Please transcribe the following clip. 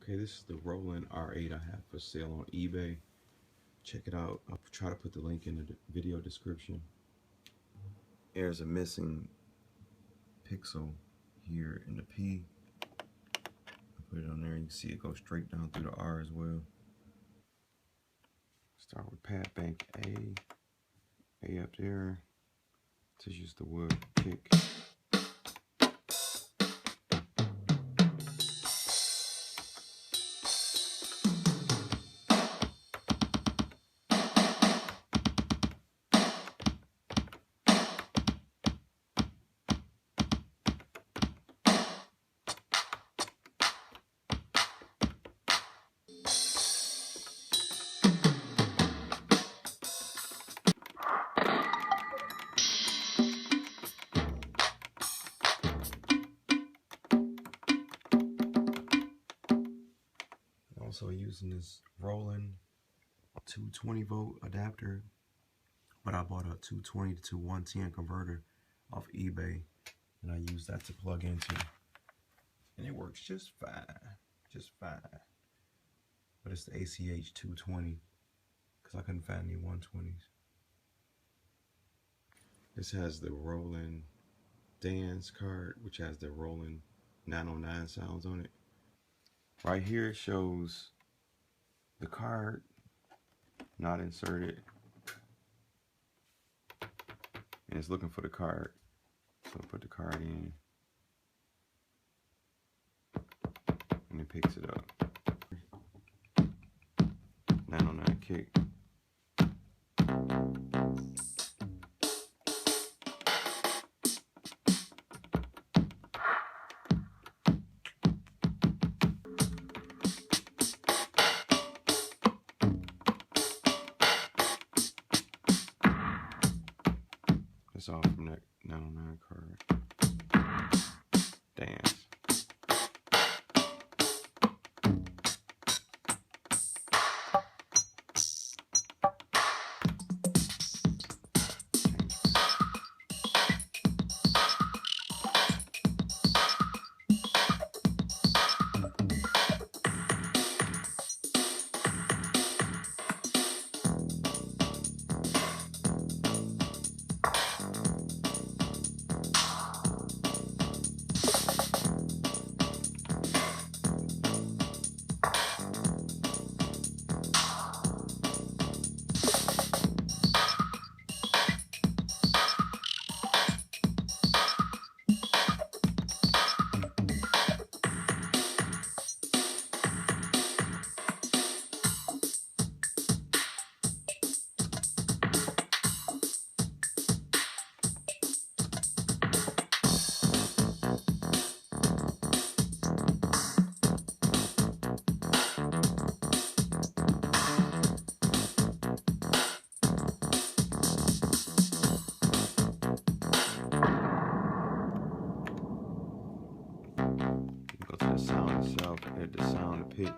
Okay, this is the Roland R8 I have for sale on eBay. Check it out. I'll try to put the link in the video description. There's a missing pixel here in the P. I put it on there. You can see it goes straight down through the R as well. Start with pad bank A up there. This is just the wood kick. Also using this Roland 220 volt adapter, but I bought a 220 to 110 converter off eBay, and I use that to plug into, and it works just fine, But it's the ACH 220 because I couldn't find any 120s. This has the Roland dance card, which has the Roland 909 sounds on it. Right here it shows the card not inserted, and it's looking for the card. So I put the card in, and it picks it up. 909 kick. That's all from that 909 card. Dance. Go to the sound itself, add the sound to pick.